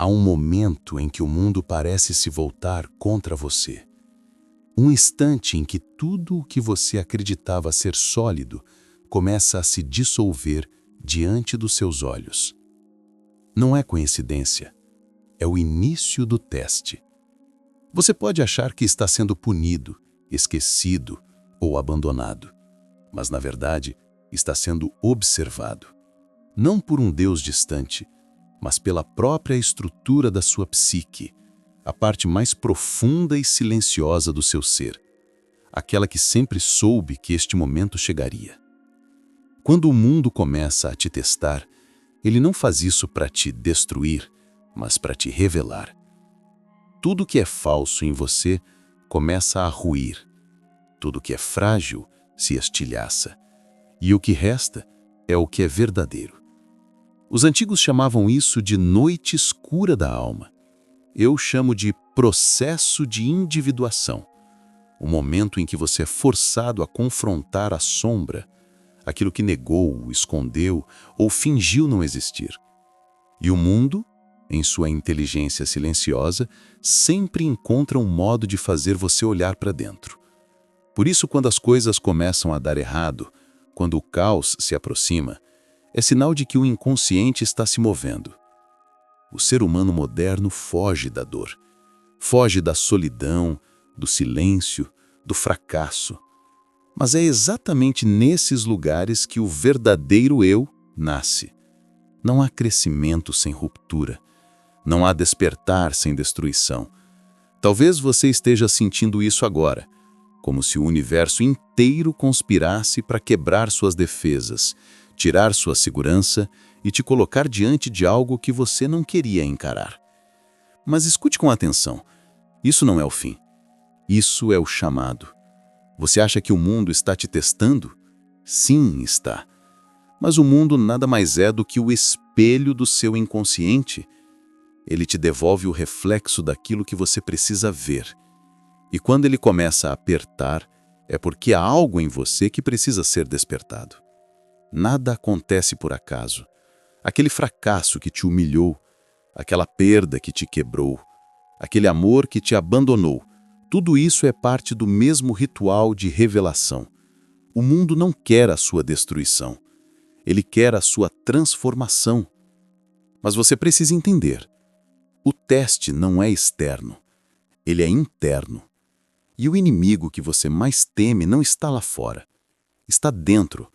Há um momento em que o mundo parece se voltar contra você. Um instante em que tudo o que você acreditava ser sólido começa a se dissolver diante dos seus olhos. Não é coincidência, é o início do teste. Você pode achar que está sendo punido, esquecido ou abandonado, mas na verdade está sendo observado. Não por um Deus distante, mas pela própria estrutura da sua psique, a parte mais profunda e silenciosa do seu ser, aquela que sempre soube que este momento chegaria. Quando o mundo começa a te testar, ele não faz isso para te destruir, mas para te revelar. Tudo que é falso em você começa a ruir. Tudo que é frágil se estilhaça. E o que resta é o que é verdadeiro. Os antigos chamavam isso de noite escura da alma. Eu chamo de processo de individuação. O momento em que você é forçado a confrontar a sombra, aquilo que negou, escondeu ou fingiu não existir. E o mundo, em sua inteligência silenciosa, sempre encontra um modo de fazer você olhar para dentro. Por isso, quando as coisas começam a dar errado, quando o caos se aproxima, é sinal de que o inconsciente está se movendo. O ser humano moderno foge da dor, foge da solidão, do silêncio, do fracasso. Mas é exatamente nesses lugares que o verdadeiro eu nasce. Não há crescimento sem ruptura. Não há despertar sem destruição. Talvez você esteja sentindo isso agora, como se o universo inteiro conspirasse para quebrar suas defesas, tirar sua segurança e te colocar diante de algo que você não queria encarar. Mas escute com atenção. Isso não é o fim. Isso é o chamado. Você acha que o mundo está te testando? Sim, está. Mas o mundo nada mais é do que o espelho do seu inconsciente. Ele te devolve o reflexo daquilo que você precisa ver. E quando ele começa a apertar, é porque há algo em você que precisa ser despertado. Nada acontece por acaso. Aquele fracasso que te humilhou, aquela perda que te quebrou, aquele amor que te abandonou, tudo isso é parte do mesmo ritual de revelação. O mundo não quer a sua destruição. Ele quer a sua transformação. Mas você precisa entender. O teste não é externo. Ele é interno. E o inimigo que você mais teme não está lá fora. Está dentro.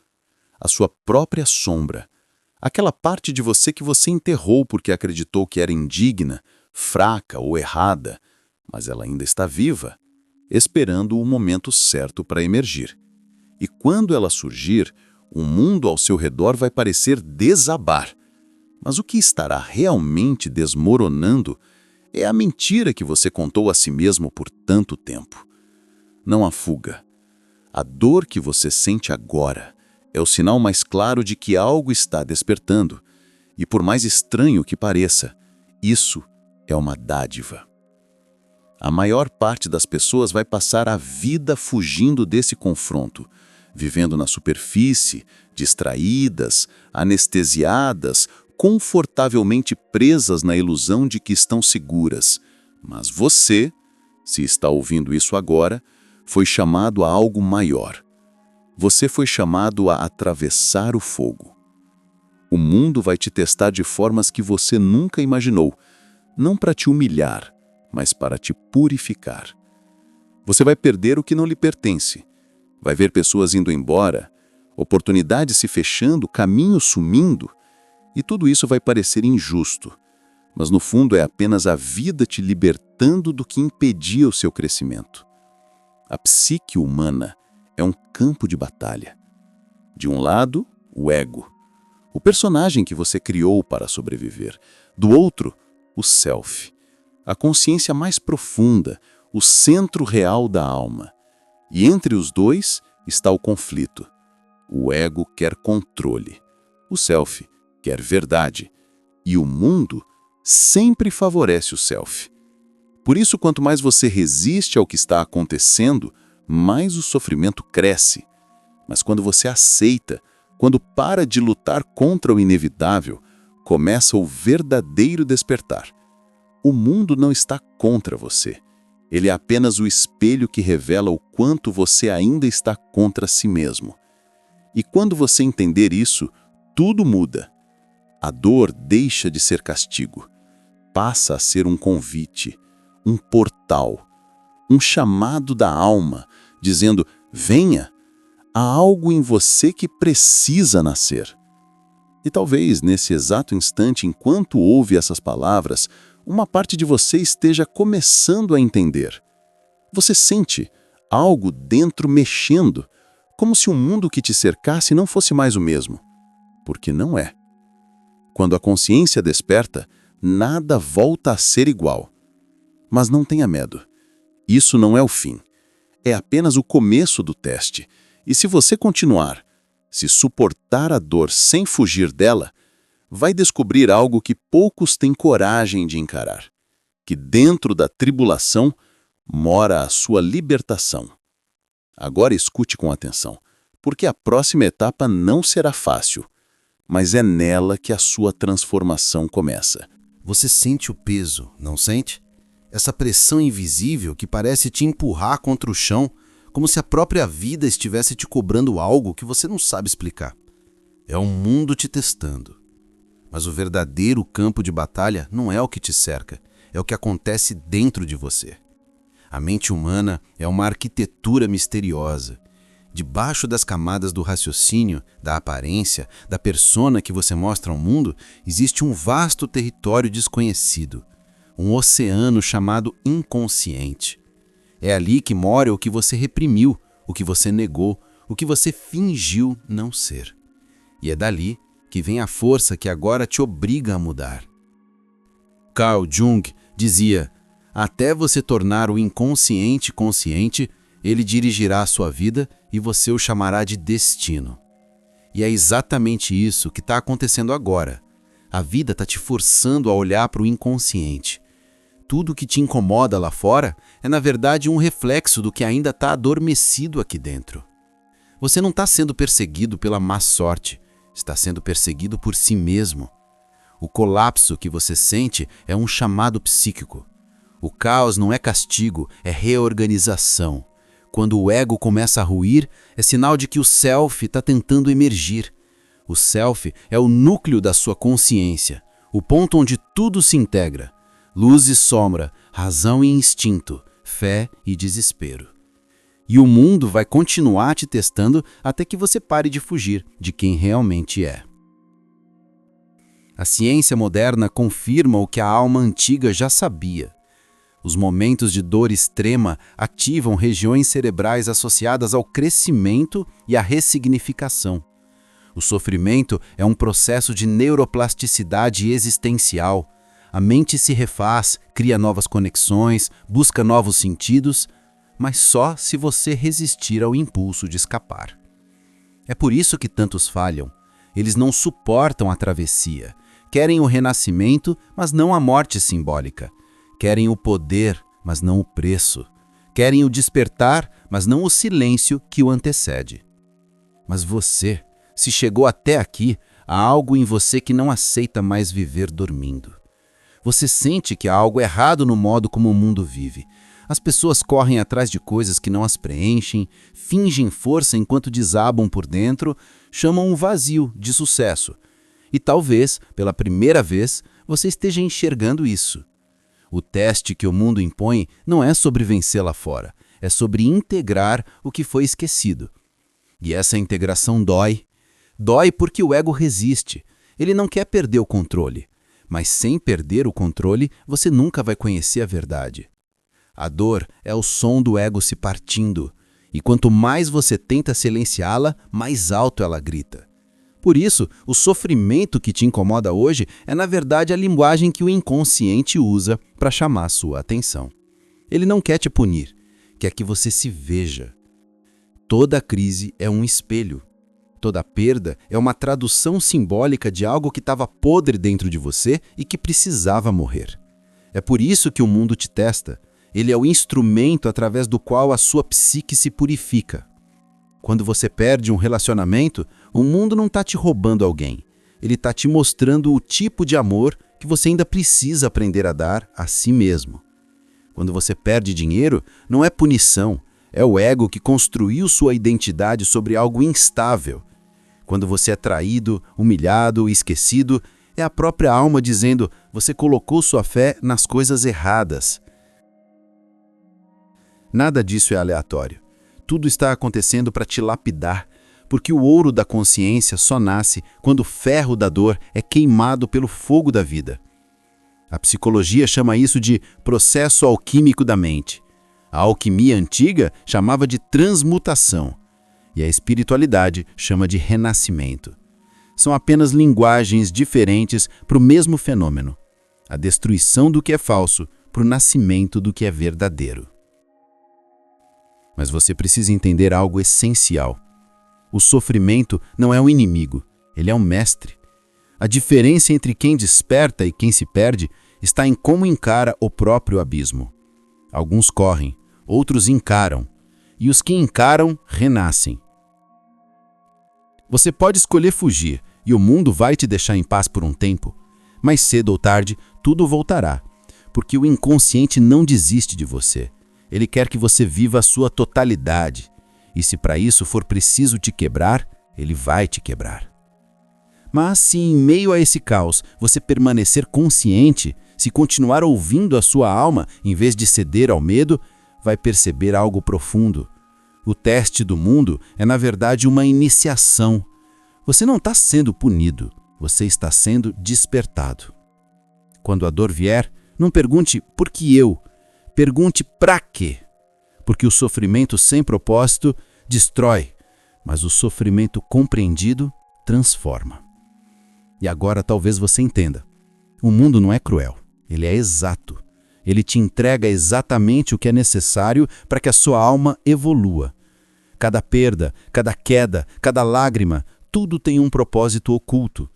A sua própria sombra. Aquela parte de você que você enterrou porque acreditou que era indigna, fraca ou errada, mas ela ainda está viva, esperando o momento certo para emergir. E quando ela surgir, o mundo ao seu redor vai parecer desabar. Mas o que estará realmente desmoronando é a mentira que você contou a si mesmo por tanto tempo. Não há fuga. A dor que você sente agora é o sinal mais claro de que algo está despertando. E por mais estranho que pareça, isso é uma dádiva. A maior parte das pessoas vai passar a vida fugindo desse confronto, vivendo na superfície, distraídas, anestesiadas, confortavelmente presas na ilusão de que estão seguras. Mas você, se está ouvindo isso agora, foi chamado a algo maior. Você foi chamado a atravessar o fogo. O mundo vai te testar de formas que você nunca imaginou, não para te humilhar, mas para te purificar. Você vai perder o que não lhe pertence. Vai ver pessoas indo embora, oportunidades se fechando, caminhos sumindo, e tudo isso vai parecer injusto, mas no fundo é apenas a vida te libertando do que impedia o seu crescimento. A psique humana é um campo de batalha. De um lado, o ego, o personagem que você criou para sobreviver. Do outro, o self, a consciência mais profunda, o centro real da alma. E entre os dois está o conflito. O ego quer controle, o self quer verdade, e o mundo sempre favorece o self. Por isso, quanto mais você resiste ao que está acontecendo, mais o sofrimento cresce. Mas quando você aceita, quando para de lutar contra o inevitável, começa o verdadeiro despertar. O mundo não está contra você. Ele é apenas o espelho que revela o quanto você ainda está contra si mesmo. E quando você entender isso, tudo muda. A dor deixa de ser castigo. Passa a ser um convite, um portal, um chamado da alma, dizendo: venha, há algo em você que precisa nascer. E talvez, nesse exato instante, enquanto ouve essas palavras, uma parte de você esteja começando a entender. Você sente algo dentro mexendo, como se o mundo que te cercasse não fosse mais o mesmo. Porque não é. Quando a consciência desperta, nada volta a ser igual. Mas não tenha medo. Isso não é o fim. É apenas o começo do teste. E se você continuar, se suportar a dor sem fugir dela, vai descobrir algo que poucos têm coragem de encarar. Que dentro da tribulação mora a sua libertação. Agora escute com atenção, porque a próxima etapa não será fácil, mas é nela que a sua transformação começa. Você sente o peso, não sente? Essa pressão invisível que parece te empurrar contra o chão, como se a própria vida estivesse te cobrando algo que você não sabe explicar. É o mundo te testando. Mas o verdadeiro campo de batalha não é o que te cerca, é o que acontece dentro de você. A mente humana é uma arquitetura misteriosa. Debaixo das camadas do raciocínio, da aparência, da persona que você mostra ao mundo, existe um vasto território desconhecido, um oceano chamado inconsciente. É ali que mora o que você reprimiu, o que você negou, o que você fingiu não ser. E é dali que vem a força que agora te obriga a mudar. Carl Jung dizia: até você tornar o inconsciente consciente, ele dirigirá a sua vida e você o chamará de destino. E é exatamente isso que está acontecendo agora. A vida está te forçando a olhar para o inconsciente. Tudo que te incomoda lá fora é, na verdade, um reflexo do que ainda está adormecido aqui dentro. Você não está sendo perseguido pela má sorte, está sendo perseguido por si mesmo. O colapso que você sente é um chamado psíquico. O caos não é castigo, é reorganização. Quando o ego começa a ruir, é sinal de que o self está tentando emergir. O self é o núcleo da sua consciência, o ponto onde tudo se integra. Luz e sombra, razão e instinto, fé e desespero. E o mundo vai continuar te testando até que você pare de fugir de quem realmente é. A ciência moderna confirma o que a alma antiga já sabia. Os momentos de dor extrema ativam regiões cerebrais associadas ao crescimento e à ressignificação. O sofrimento é um processo de neuroplasticidade existencial. A mente se refaz, cria novas conexões, busca novos sentidos, mas só se você resistir ao impulso de escapar. É por isso que tantos falham. Eles não suportam a travessia. Querem o renascimento, mas não a morte simbólica. Querem o poder, mas não o preço. Querem o despertar, mas não o silêncio que o antecede. Mas você, se chegou até aqui, há algo em você que não aceita mais viver dormindo. Você sente que há algo errado no modo como o mundo vive. As pessoas correm atrás de coisas que não as preenchem, fingem força enquanto desabam por dentro, chamam um vazio de sucesso. E talvez, pela primeira vez, você esteja enxergando isso. O teste que o mundo impõe não é sobre vencer lá fora, é sobre integrar o que foi esquecido. E essa integração dói. Dói porque o ego resiste. Ele não quer perder o controle. Mas sem perder o controle, você nunca vai conhecer a verdade. A dor é o som do ego se partindo. E quanto mais você tenta silenciá-la, mais alto ela grita. Por isso, o sofrimento que te incomoda hoje é, na verdade, a linguagem que o inconsciente usa para chamar sua atenção. Ele não quer te punir, quer que você se veja. Toda crise é um espelho. Toda perda é uma tradução simbólica de algo que estava podre dentro de você e que precisava morrer. É por isso que o mundo te testa. Ele é o instrumento através do qual a sua psique se purifica. Quando você perde um relacionamento, o mundo não está te roubando alguém. Ele está te mostrando o tipo de amor que você ainda precisa aprender a dar a si mesmo. Quando você perde dinheiro, não é punição, é o ego que construiu sua identidade sobre algo instável. Quando você é traído, humilhado e esquecido, é a própria alma dizendo: você colocou sua fé nas coisas erradas. Nada disso é aleatório. Tudo está acontecendo para te lapidar, porque o ouro da consciência só nasce quando o ferro da dor é queimado pelo fogo da vida. A psicologia chama isso de processo alquímico da mente. A alquimia antiga chamava de transmutação. E a espiritualidade chama de renascimento. São apenas linguagens diferentes para o mesmo fenômeno. A destruição do que é falso para o nascimento do que é verdadeiro. Mas você precisa entender algo essencial. O sofrimento não é um inimigo, ele é um mestre. A diferença entre quem desperta e quem se perde está em como encara o próprio abismo. Alguns correm, outros encaram, e os que encaram renascem. Você pode escolher fugir, e o mundo vai te deixar em paz por um tempo, mas cedo ou tarde tudo voltará, porque o inconsciente não desiste de você. Ele quer que você viva a sua totalidade, e se para isso for preciso te quebrar, ele vai te quebrar. Mas se em meio a esse caos você permanecer consciente, se continuar ouvindo a sua alma em vez de ceder ao medo, vai perceber algo profundo. O teste do mundo é, na verdade, uma iniciação. Você não está sendo punido, você está sendo despertado. Quando a dor vier, não pergunte por que eu, pergunte para quê. Porque o sofrimento sem propósito destrói, mas o sofrimento compreendido transforma. E agora talvez você entenda. O mundo não é cruel, ele é exato. Ele te entrega exatamente o que é necessário para que a sua alma evolua. Cada perda, cada queda, cada lágrima, tudo tem um propósito oculto.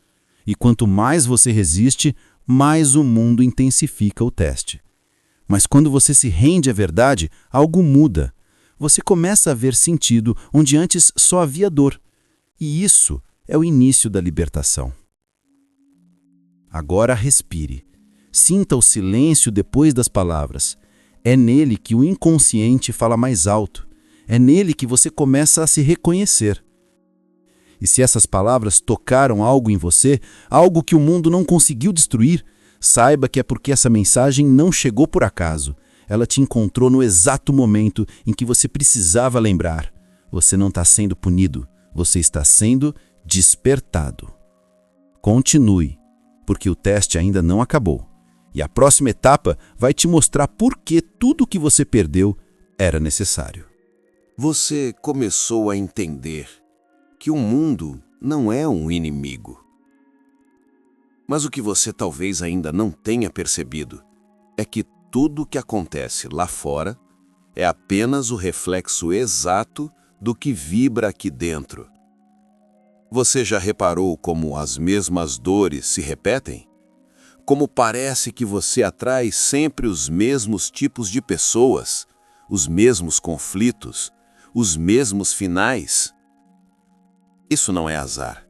E quanto mais você resiste, mais o mundo intensifica o teste. Mas quando você se rende à verdade, algo muda. Você começa a ver sentido onde antes só havia dor. E isso é o início da libertação. Agora respire. Sinta o silêncio depois das palavras. É nele que o inconsciente fala mais alto. É nele que você começa a se reconhecer. E se essas palavras tocaram algo em você, algo que o mundo não conseguiu destruir, saiba que é porque essa mensagem não chegou por acaso. Ela te encontrou no exato momento em que você precisava lembrar. Você não está sendo punido, você está sendo despertado. Continue, porque o teste ainda não acabou. E a próxima etapa vai te mostrar por que tudo que você perdeu era necessário. Você começou a entender que o mundo não é um inimigo. Mas o que você talvez ainda não tenha percebido é que tudo o que acontece lá fora é apenas o reflexo exato do que vibra aqui dentro. Você já reparou como as mesmas dores se repetem? Como parece que você atrai sempre os mesmos tipos de pessoas, os mesmos conflitos, os mesmos finais? Isso não é azar.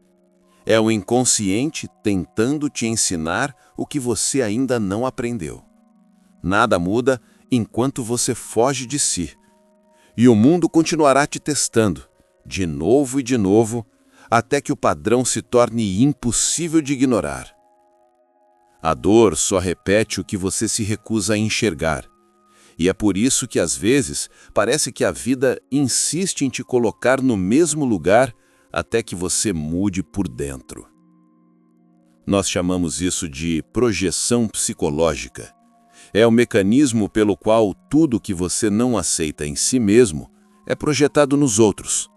É o inconsciente tentando te ensinar o que você ainda não aprendeu. Nada muda enquanto você foge de si. E o mundo continuará te testando, de novo e de novo, até que o padrão se torne impossível de ignorar. A dor só repete o que você se recusa a enxergar. E é por isso que, às vezes, parece que a vida insiste em te colocar no mesmo lugar até que você mude por dentro. Nós chamamos isso de projeção psicológica. É o mecanismo pelo qual tudo que você não aceita em si mesmo é projetado nos outros.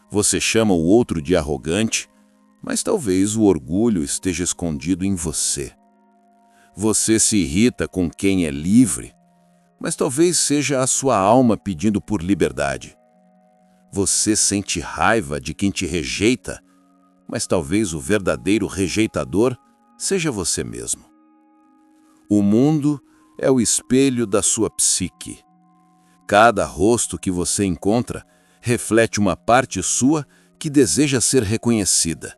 Você chama o outro de arrogante, mas talvez o orgulho esteja escondido em você. Você se irrita com quem é livre, mas talvez seja a sua alma pedindo por liberdade. Você sente raiva de quem te rejeita, mas talvez o verdadeiro rejeitador seja você mesmo. O mundo é o espelho da sua psique. Cada rosto que você encontra reflete uma parte sua que deseja ser reconhecida.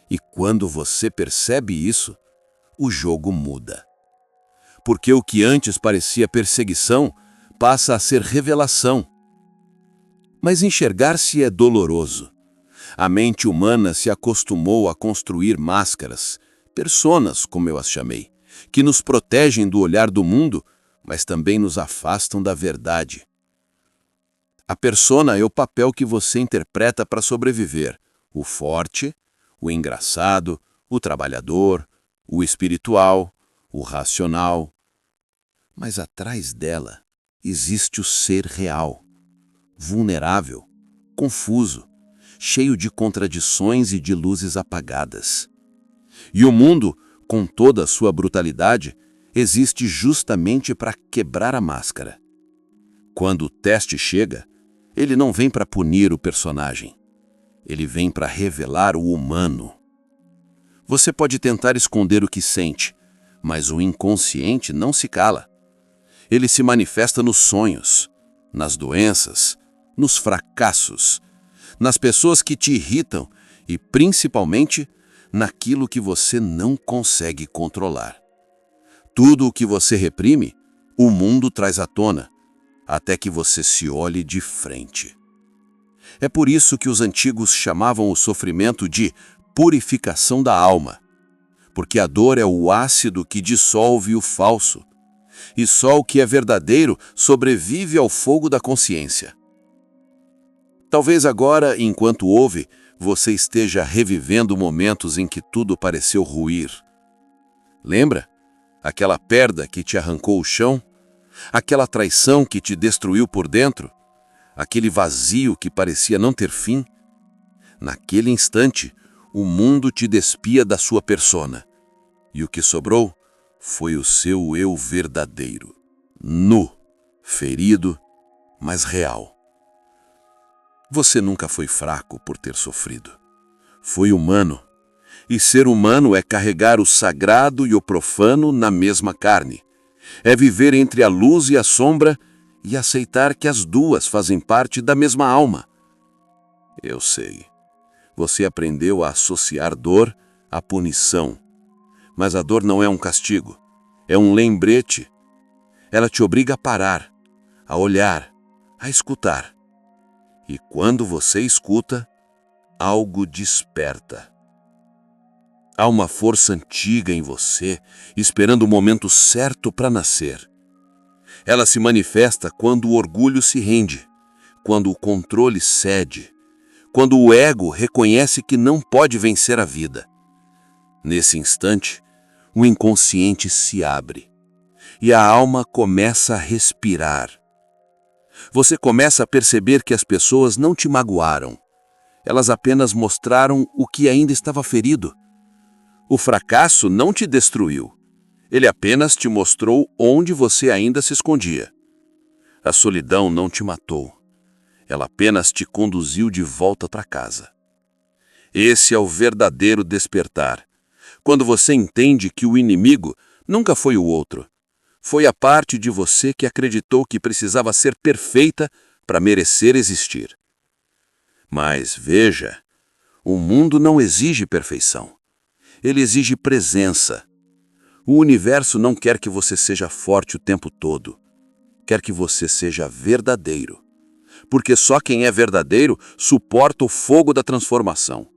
E quando você percebe isso, o jogo muda. Porque o que antes parecia perseguição passa a ser revelação. Mas enxergar-se é doloroso. A mente humana se acostumou a construir máscaras, personas, como eu as chamei, que nos protegem do olhar do mundo, mas também nos afastam da verdade. A persona é o papel que você interpreta para sobreviver. O forte, o engraçado, o trabalhador, o espiritual, o racional. Mas atrás dela existe o ser real, vulnerável, confuso, cheio de contradições e de luzes apagadas. E o mundo, com toda a sua brutalidade, existe justamente para quebrar a máscara. Quando o teste chega, ele não vem para punir o personagem. Ele vem para revelar o humano. Você pode tentar esconder o que sente, mas o inconsciente não se cala. Ele se manifesta nos sonhos, nas doenças, nos fracassos, nas pessoas que te irritam e, principalmente, naquilo que você não consegue controlar. Tudo o que você reprime, o mundo traz à tona, até que você se olhe de frente. É por isso que os antigos chamavam o sofrimento de purificação da alma, porque a dor é o ácido que dissolve o falso, e só o que é verdadeiro sobrevive ao fogo da consciência. Talvez agora, enquanto ouve, você esteja revivendo momentos em que tudo pareceu ruir. Lembra? Aquela perda que te arrancou o chão? Aquela traição que te destruiu por dentro? Aquele vazio que parecia não ter fim? Naquele instante, o mundo te despia da sua persona. E o que sobrou foi o seu eu verdadeiro. Nu, ferido, mas real. Você nunca foi fraco por ter sofrido. Foi humano. E ser humano é carregar o sagrado e o profano na mesma carne. É viver entre a luz e a sombra e aceitar que as duas fazem parte da mesma alma. Eu sei. Você aprendeu a associar dor à punição. Mas a dor não é um castigo. É um lembrete. Ela te obriga a parar, a olhar, a escutar. E quando você escuta, algo desperta. Há uma força antiga em você, esperando o momento certo para nascer. Ela se manifesta quando o orgulho se rende, quando o controle cede, quando o ego reconhece que não pode vencer a vida. Nesse instante, o inconsciente se abre e a alma começa a respirar. Você começa a perceber que as pessoas não te magoaram. Elas apenas mostraram o que ainda estava ferido. O fracasso não te destruiu. Ele apenas te mostrou onde você ainda se escondia. A solidão não te matou. Ela apenas te conduziu de volta para casa. Esse é o verdadeiro despertar. Quando você entende que o inimigo nunca foi o outro. Foi a parte de você que acreditou que precisava ser perfeita para merecer existir. Mas veja, o mundo não exige perfeição. Ele exige presença. O universo não quer que você seja forte o tempo todo. Quer que você seja verdadeiro. Porque só quem é verdadeiro suporta o fogo da transformação.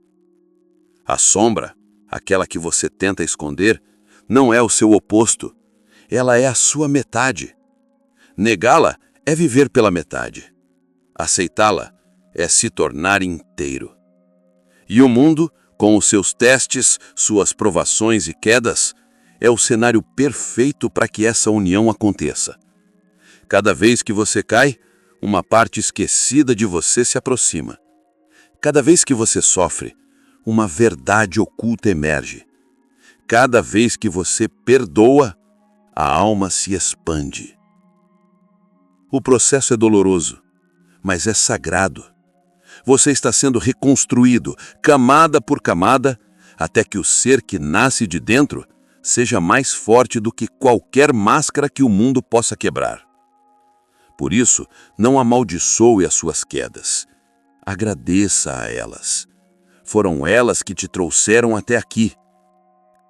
A sombra, aquela que você tenta esconder, não é o seu oposto. Ela é a sua metade. Negá-la é viver pela metade. Aceitá-la é se tornar inteiro. E o mundo, com os seus testes, suas provações e quedas, é o cenário perfeito para que essa união aconteça. Cada vez que você cai, uma parte esquecida de você se aproxima. Cada vez que você sofre, uma verdade oculta emerge. Cada vez que você perdoa, a alma se expande. O processo é doloroso, mas é sagrado. Você está sendo reconstruído, camada por camada, até que o ser que nasce de dentro seja mais forte do que qualquer máscara que o mundo possa quebrar. Por isso, não amaldiçoe as suas quedas. Agradeça a elas. Foram elas que te trouxeram até aqui.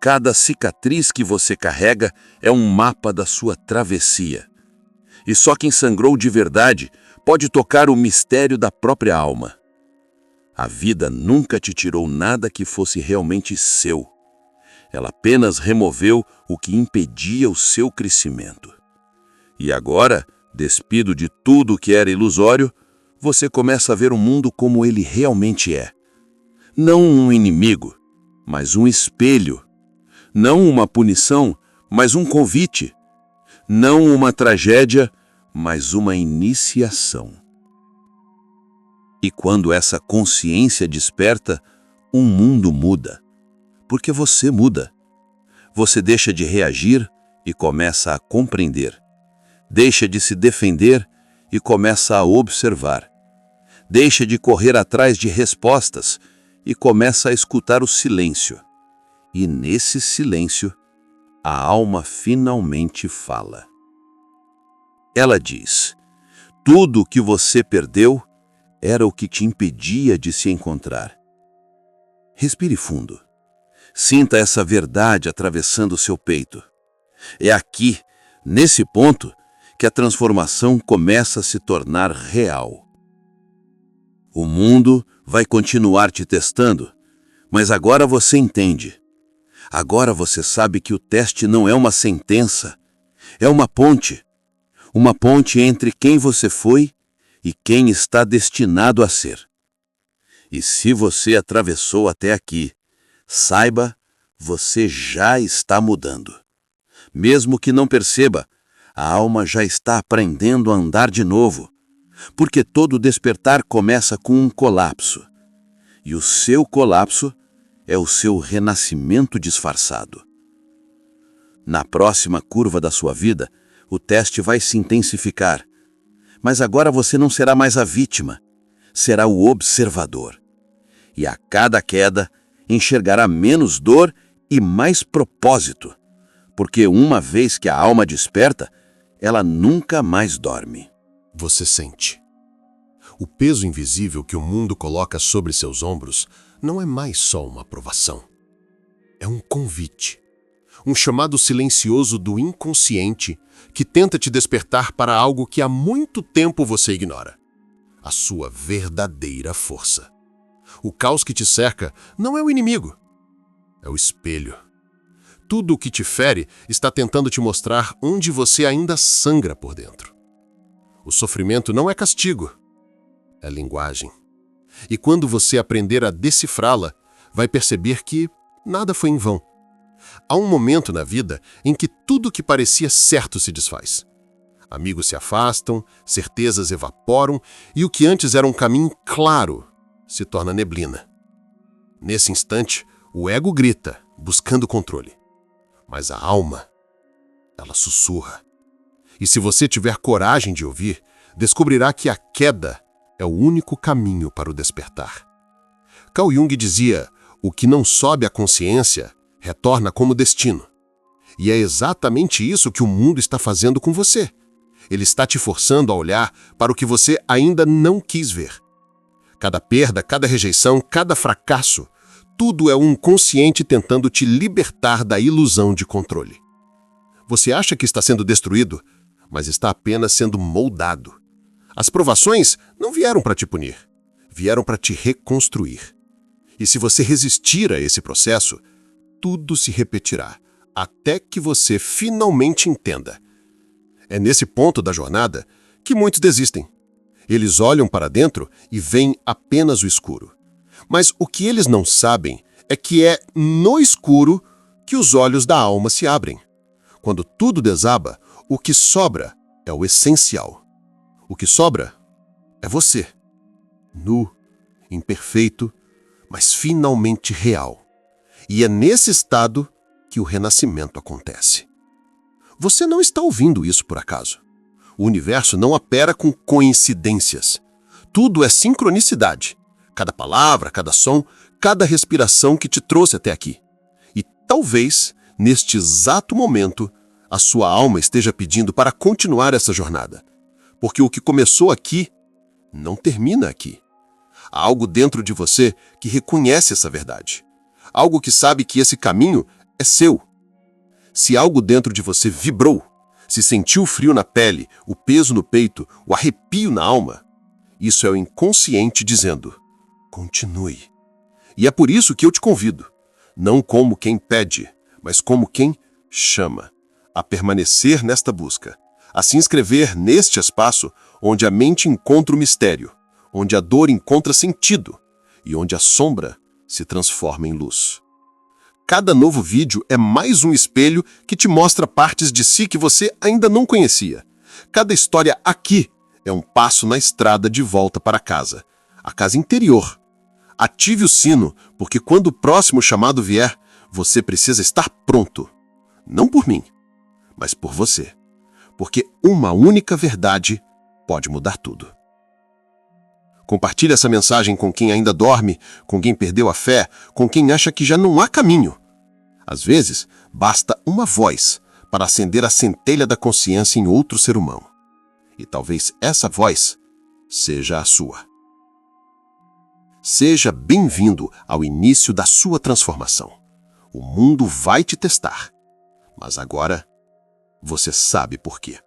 Cada cicatriz que você carrega é um mapa da sua travessia. E só quem sangrou de verdade pode tocar o mistério da própria alma. A vida nunca te tirou nada que fosse realmente seu. Ela apenas removeu o que impedia o seu crescimento. E agora, despido de tudo que era ilusório, você começa a ver o mundo como ele realmente é. Não um inimigo, mas um espelho. Não uma punição, mas um convite. Não uma tragédia, mas uma iniciação. E quando essa consciência desperta, um mundo muda. Porque você muda. Você deixa de reagir e começa a compreender. Deixa de se defender e começa a observar. Deixa de correr atrás de respostas e começa a escutar o silêncio. E nesse silêncio, a alma finalmente fala. Ela diz: tudo o que você perdeu era o que te impedia de se encontrar. Respire fundo. Sinta essa verdade atravessando o seu peito. É aqui, nesse ponto, que a transformação começa a se tornar real. O mundo vai continuar te testando, mas agora você entende. Agora você sabe que o teste não é uma sentença, é uma ponte. Uma ponte entre quem você foi e quem está destinado a ser. E se você atravessou até aqui, saiba, você já está mudando. Mesmo que não perceba, a alma já está aprendendo a andar de novo, porque todo despertar começa com um colapso. E o seu colapso é o seu renascimento disfarçado. Na próxima curva da sua vida, o teste vai se intensificar. Mas agora você não será mais a vítima, será o observador. E a cada queda, enxergará menos dor e mais propósito, porque uma vez que a alma desperta, ela nunca mais dorme. Você sente. O peso invisível que o mundo coloca sobre seus ombros não é mais só uma provação. É um convite, um chamado silencioso do inconsciente que tenta te despertar para algo que há muito tempo você ignora. A sua verdadeira força. O caos que te cerca não é o inimigo, é o espelho. Tudo o que te fere está tentando te mostrar onde você ainda sangra por dentro. O sofrimento não é castigo, é linguagem. E quando você aprender a decifrá-la, vai perceber que nada foi em vão. Há um momento na vida em que tudo que parecia certo se desfaz. Amigos se afastam, certezas evaporam e o que antes era um caminho claro se torna neblina. Nesse instante, o ego grita, buscando controle. Mas a alma, ela sussurra. E se você tiver coragem de ouvir, descobrirá que a queda é o único caminho para o despertar. Carl Jung dizia: o que não sobe à consciência retorna como destino. E é exatamente isso que o mundo está fazendo com você. Ele está te forçando a olhar para o que você ainda não quis ver. Cada perda, cada rejeição, cada fracasso, tudo é um consciente tentando te libertar da ilusão de controle. Você acha que está sendo destruído, mas está apenas sendo moldado. As provações não vieram para te punir, vieram para te reconstruir. E se você resistir a esse processo, tudo se repetirá, até que você finalmente entenda. É nesse ponto da jornada que muitos desistem. Eles olham para dentro e veem apenas o escuro. Mas o que eles não sabem é que é no escuro que os olhos da alma se abrem. Quando tudo desaba, o que sobra é o essencial. O que sobra é você. Nu, imperfeito, mas finalmente real. E é nesse estado que o renascimento acontece. Você não está ouvindo isso por acaso. O universo não opera com coincidências. Tudo é sincronicidade. Cada palavra, cada som, cada respiração que te trouxe até aqui. E talvez, neste exato momento, a sua alma esteja pedindo para continuar essa jornada. Porque o que começou aqui não termina aqui. Há algo dentro de você que reconhece essa verdade. Algo que sabe que esse caminho é seu. Se algo dentro de você vibrou, se sentiu o frio na pele, o peso no peito, o arrepio na alma, isso é o inconsciente dizendo: continue. E é por isso que eu te convido, não como quem pede, mas como quem chama, a permanecer nesta busca, a se inscrever neste espaço onde a mente encontra o mistério, onde a dor encontra sentido e onde a sombra se transforma em luz. Cada novo vídeo é mais um espelho que te mostra partes de si que você ainda não conhecia. Cada história aqui é um passo na estrada de volta para casa, a casa interior. Ative o sino, porque quando o próximo chamado vier, você precisa estar pronto. Não por mim, mas por você. Porque uma única verdade pode mudar tudo. Compartilhe essa mensagem com quem ainda dorme, com quem perdeu a fé, com quem acha que já não há caminho. Às vezes, basta uma voz para acender a centelha da consciência em outro ser humano. E talvez essa voz seja a sua. Seja bem-vindo ao início da sua transformação. O mundo vai te testar, mas agora você sabe por quê.